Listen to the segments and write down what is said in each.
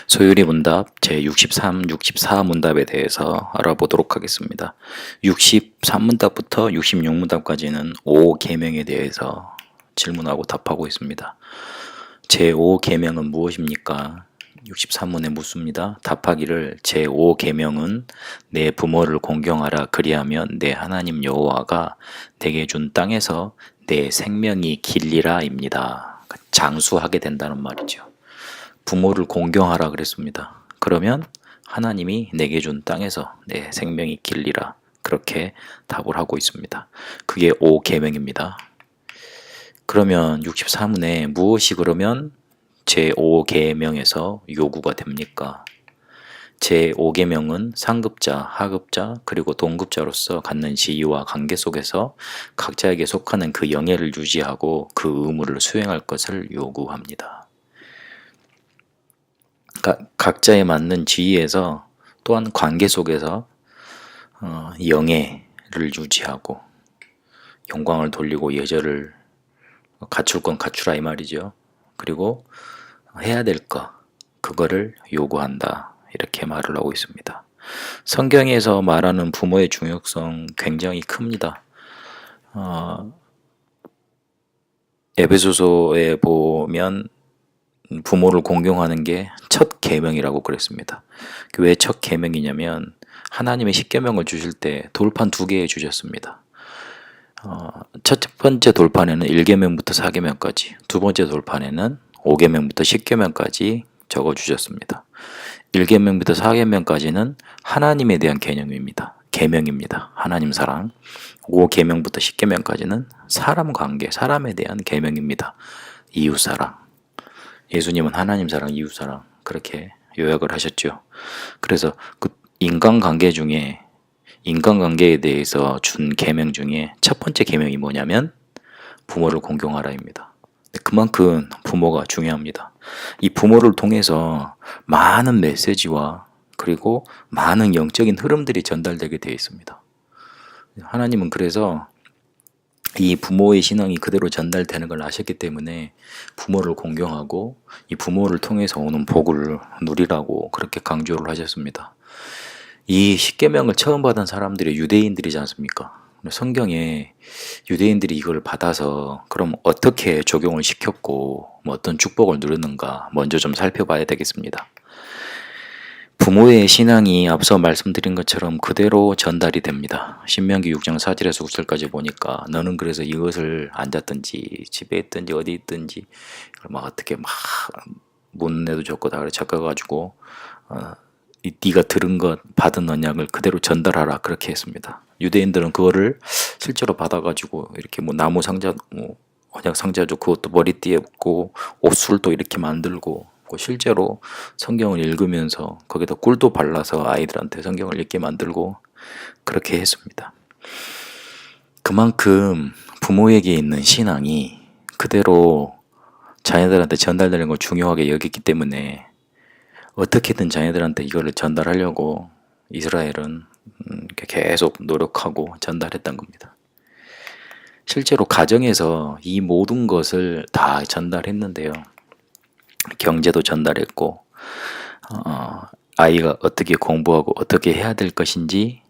소율이 문답 제63, 64 문답에 대해서 알아보도록 하겠습니다. 63문답부터 66문답까지는 5계명에 대해서 질문하고 답하고 있습니다. 제5계명은 무엇입니까? 63문에 묻습니다. 답하기를 제5계명은 내 부모를 공경하라 그리하면 내 하나님 여호와가 내게 준 땅에서 내 생명이 길리라 입니다. 장수하게 된다는 말이죠. 부모를 공경하라 그랬습니다. 그러면 하나님이 내게 준 땅에서 내 생명이 길리라 그렇게 답을 하고 있습니다. 그게 5계명입니다. 그러면 64문에 무엇이 그러면 제5계명에서 요구가 됩니까? 제5계명은 상급자, 하급자, 그리고 동급자로서 갖는 지위와 관계 속에서 각자에게 속하는 그 영예를 유지하고 그 의무를 수행할 것을 요구합니다. 각자에 맞는 지위에서 또한 관계 속에서 영예를 유지하고 영광을 돌리고 예절을 갖출 건 갖추라 이 말이죠. 그리고 해야 될 거 그거를 요구한다 이렇게 말을 하고 있습니다. 성경에서 말하는 부모의 중요성 굉장히 큽니다. 에베소서에 보면 부모를 공경하는 게 첫 계명이라고 그랬습니다. 왜 첫 계명이냐면 하나님의 십계명을 주실 때 돌판 2개 주셨습니다. 첫 번째 돌판에는 1계명부터 4계명까지, 두 번째 돌판에는 5계명부터 10계명까지 적어 주셨습니다. 1계명부터 4계명까지는 하나님에 대한 개념입니다. 계명입니다. 하나님 사랑. 5계명부터 10계명까지는 사람 관계, 사람에 대한 계명입니다. 이웃 사랑. 예수님은 하나님 사랑, 이웃 사랑 그렇게 요약을 하셨죠. 그래서 그 인간관계에 대해서 준 계명 중에 첫 번째 계명이 뭐냐면 부모를 공경하라입니다. 그만큼 부모가 중요합니다. 이 부모를 통해서 많은 메시지와 그리고 많은 영적인 흐름들이 전달되게 되어 있습니다. 하나님은 그래서 이 부모의 신앙이 그대로 전달되는 걸 아셨기 때문에 부모를 공경하고 이 부모를 통해서 오는 복을 누리라고 그렇게 강조를 하셨습니다. 이 십계명을 처음 받은 사람들이 유대인들이지 않습니까? 성경에 유대인들이 이걸 받아서 그럼 어떻게 적용을 시켰고 어떤 축복을 누르는가 먼저 좀 살펴봐야 되겠습니다. 부모의 신앙이 앞서 말씀드린 것처럼 그대로 전달이 됩니다. 신명기 6장 4절에서 9절까지 보니까 너는 그래서 이것을 앉았든지 집에 있든지 어디 있든지 막 어떻게 막 문내도 적고 다 적어가지고 네가 들은 것 받은 언약을 그대로 전달하라 그렇게 했습니다. 유대인들은 그거를 실제로 받아가지고 이렇게 뭐 나무 상자 언약 상자도 그것도 머리띠에 붙고 옷술도 이렇게 만들고 실제로 성경을 읽으면서 거기다 꿀도 발라서 아이들한테 성경을 읽게 만들고 그렇게 했습니다. 그만큼 부모에게 있는 신앙이 그대로 자녀들한테 전달되는 걸 중요하게 여겼기 때문에 어떻게든 자녀들한테 이거를 전달하려고 이스라엘은 계속 노력하고 전달했던 겁니다. 실제로 가정에서 이 모든 것을 다 전달했는데요. 경제도 전달했고 아이가 어떻게 공부하고 어떻게 해야 될 것인지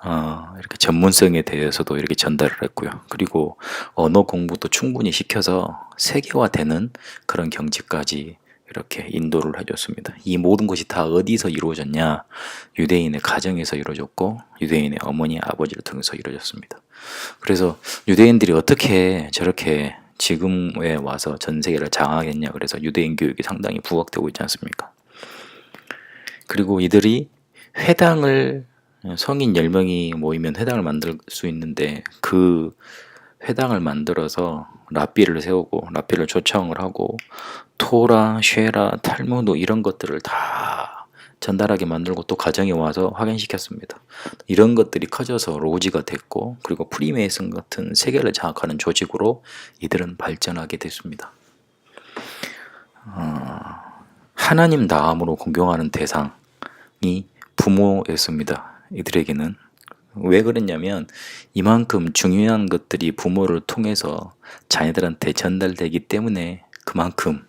이렇게 전문성에 대해서도 이렇게 전달을 했고요. 그리고 언어 공부도 충분히 시켜서 세계화되는 그런 경지까지 이렇게 인도를 해줬습니다. 이 모든 것이 다 어디서 이루어졌냐? 유대인의 가정에서 이루어졌고 유대인의 어머니, 아버지를 통해서 이루어졌습니다. 그래서 유대인들이 어떻게 저렇게 지금에 와서 전 세계를 장악했냐 그래서 유대인 교육이 상당히 부각되고 있지 않습니까? 그리고 이들이 회당을 성인 10명이 모이면 회당을 만들 수 있는데 그 회당을 만들어서 랍비를 세우고 랍비를 초청을 하고 토라, 쉐라, 탈무드 이런 것들을 다 전달하게 만들고 또 가정에 와서 확인시켰습니다. 이런 것들이 커져서 로지가 됐고 그리고 프리메이슨 같은 세계를 장악하는 조직으로 이들은 발전하게 됐습니다. 하나님 다음으로 공경하는 대상이 부모였습니다. 이들에게는 왜 그랬냐면 이만큼 중요한 것들이 부모를 통해서 자녀들한테 전달되기 때문에 그만큼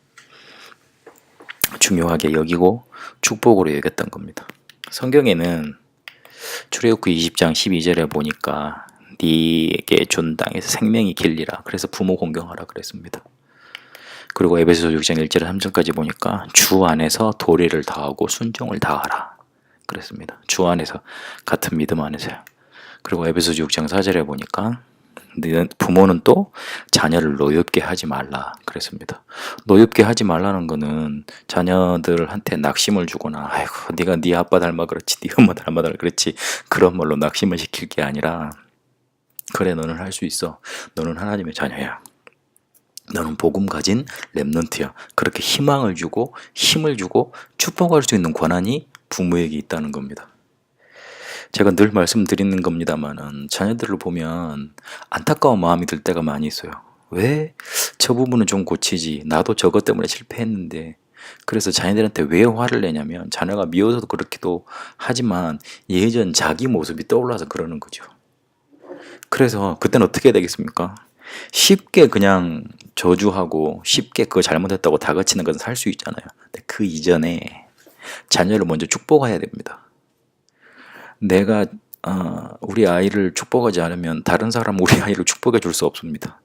중요하게 여기고 축복으로 여겼던 겁니다. 성경에는 출애굽기 20장 12절에 보니까 네게 준 땅에서 생명이 길리라. 그래서 부모 공경하라 그랬습니다. 그리고 에베소서 6장 1절 3절까지 보니까 주 안에서 도리를 다하고 순종을 다하라 그랬습니다. 주 안에서, 같은 믿음 안에서요. 그리고 에베소서 6장 4절에 보니까 부모는 또 자녀를 노엽게 하지 말라 그랬습니다. 노엽게 하지 말라는 거는 자녀들한테 낙심을 주거나 아이고 네가 네 아빠 닮아 그렇지 네 엄마 닮아 그렇지 그런 말로 낙심을 시킬 게 아니라 그래 너는 할 수 있어. 너는 하나님의 자녀야. 너는 복음 가진 렘넌트야. 그렇게 희망을 주고 힘을 주고 축복할 수 있는 권한이 부모에게 있다는 겁니다. 제가 늘 말씀드리는 겁니다만은 자녀들을 보면 안타까운 마음이 들 때가 많이 있어요. 왜 저 부분은 좀 고치지? 나도 저것 때문에 실패했는데. 그래서 자녀들한테 왜 화를 내냐면 자녀가 미워서도 그렇기도 하지만 예전 자기 모습이 떠올라서 그러는 거죠. 그래서 그때는 어떻게 해야 되겠습니까? 쉽게 그냥 저주하고 쉽게 그거 잘못했다고 다그치는 것은 살 수 있잖아요. 근데 그 이전에 자녀를 먼저 축복해야 됩니다. 내가 우리 아이를 축복하지 않으면 다른 사람은 우리 아이를 축복해 줄 수 없습니다.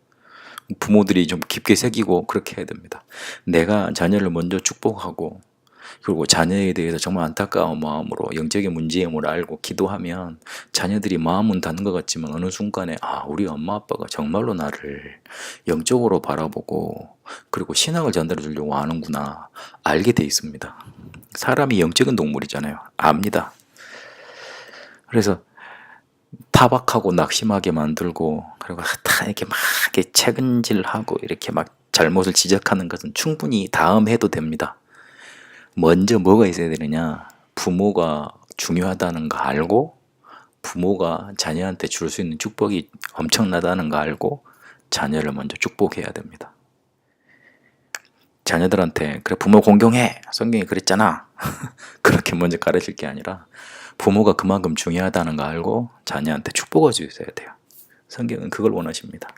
부모들이 좀 깊게 새기고 그렇게 해야 됩니다. 내가 자녀를 먼저 축복하고 그리고 자녀에 대해서 정말 안타까운 마음으로 영적인 문제임을 알고 기도하면 자녀들이 마음은 닿는 것 같지만 어느 순간에 우리 엄마 아빠가 정말로 나를 영적으로 바라보고 그리고 신앙을 전달해 주려고 하는구나 알게 돼 있습니다. 사람이 영적인 동물이잖아요. 압니다. 그래서 타박하고 낙심하게 만들고 그리고 다 이렇게 막 이렇게 책은질하고 이렇게 막 잘못을 지적하는 것은 충분히 다음 해도 됩니다. 먼저 뭐가 있어야 되느냐? 부모가 중요하다는 거 알고 부모가 자녀한테 줄 수 있는 축복이 엄청나다는 거 알고 자녀를 먼저 축복해야 됩니다. 자녀들한테 그래 부모 공경해 성경이 그랬잖아 그렇게 먼저 가르칠 게 아니라 부모가 그만큼 중요하다는 거 알고 자녀한테 축복할 수 있어야 돼요. 성경은 그걸 원하십니다.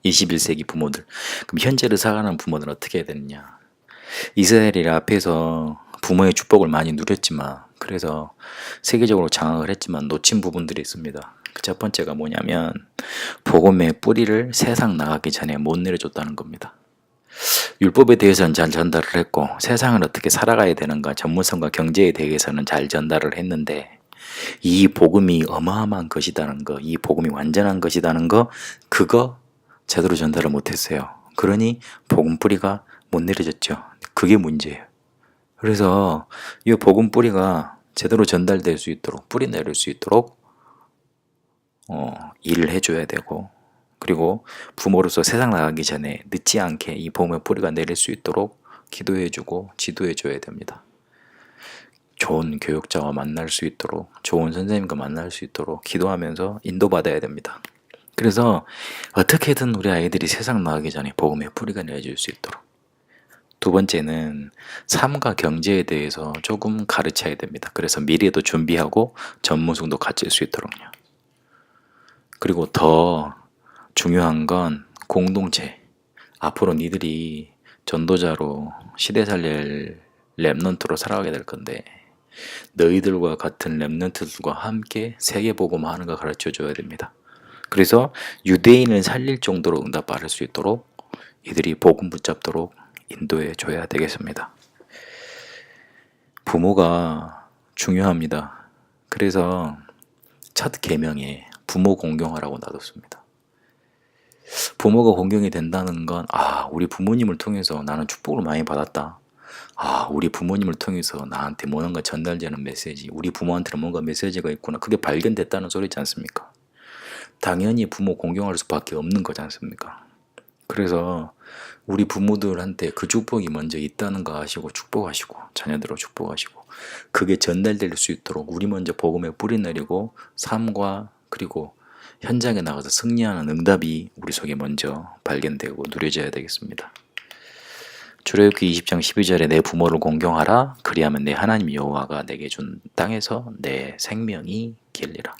21세기 부모들, 그럼 현재를 살아가는 부모들은 어떻게 해야 되느냐? 이스라엘이 앞에서 부모의 축복을 많이 누렸지만 그래서 세계적으로 장악을 했지만 놓친 부분들이 있습니다. 그 첫 번째가 뭐냐면 복음의 뿌리를 세상 나가기 전에 못 내려줬다는 겁니다. 율법에 대해서는 잘 전달을 했고 세상을 어떻게 살아가야 되는가 전문성과 경제에 대해서는 잘 전달을 했는데 이 복음이 어마어마한 것이라는 거, 이 복음이 완전한 것이라는 거 그거 제대로 전달을 못했어요. 그러니 복음 뿌리가 못 내려졌죠. 그게 문제예요. 그래서 이 복음 뿌리가 제대로 전달될 수 있도록 뿌리 내릴 수 있도록 일을 해줘야 되고 그리고 부모로서 세상 나가기 전에 늦지 않게 이 복음의 뿌리가 내릴 수 있도록 기도해주고 지도해줘야 됩니다. 좋은 교육자와 만날 수 있도록 좋은 선생님과 만날 수 있도록 기도하면서 인도받아야 됩니다. 그래서 어떻게든 우리 아이들이 세상 나가기 전에 복음의 뿌리가 내려질 수 있도록 두 번째는 삶과 경제에 대해서 조금 가르쳐야 됩니다. 그래서 미래도 준비하고 전문성도 갖출 수 있도록요. 그리고 더 중요한 건 공동체. 앞으로 니들이 전도자로 시대 살릴 렘넌트로 살아가게 될 건데 너희들과 같은 렘넌트들과 함께 세계복음하는 거 가르쳐줘야 됩니다. 그래서 유대인을 살릴 정도로 응답 받을 수 있도록 이들이 복음 붙잡도록 인도해 줘야 되겠습니다. 부모가 중요합니다. 그래서 첫 계명에 부모 공경하라고 놔뒀습니다. 부모가 공경이 된다는 건 우리 부모님을 통해서 나는 축복을 많이 받았다. 우리 부모님을 통해서 나한테 뭔가 전달되는 메시지, 우리 부모한테는 뭔가 메시지가 있구나. 그게 발견됐다는 소리지 않습니까? 당연히 부모 공경할 수밖에 없는 거지 않습니까? 그래서 우리 부모들한테 그 축복이 먼저 있다는 거 아시고 축복하시고 자녀들을 축복하시고 그게 전달될 수 있도록 우리 먼저 복음에 뿌리 내리고 삶과 그리고 현장에 나가서 승리하는 응답이 우리 속에 먼저 발견되고 누려져야 되겠습니다. 출애굽기 20장 12절에 내 부모를 공경하라 그리하면 내 하나님 여호와가 내게 준 땅에서 내 생명이 길리라.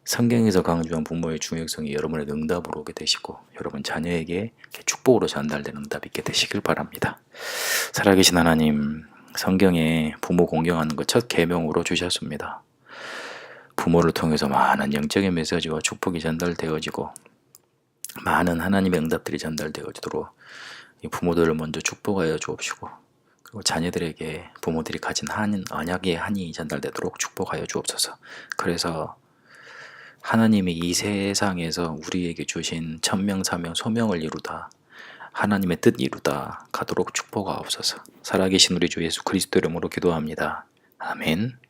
성경에서 강조한 부모의 중요성이 여러분의 응답으로 오게 되시고 여러분 자녀에게 축복으로 전달되는 응답이 있게 되시길 바랍니다. 살아계신 하나님, 성경에 부모 공경하는 것 첫 계명으로 주셨습니다. 부모를 통해서 많은 영적인 메시지와 축복이 전달되어지고 많은 하나님의 응답들이 전달되어지도록 이 부모들을 먼저 축복하여 주옵시고 그리고 자녀들에게 부모들이 가진 언약의 한이 전달되도록 축복하여 주옵소서. 그래서 하나님이 이 세상에서 우리에게 주신 천명, 사명, 소명을 이루다 하나님의 뜻 이루다 가도록 축복하옵소서. 살아계신 우리 주 예수 그리스도 이름으로 기도합니다. 아멘.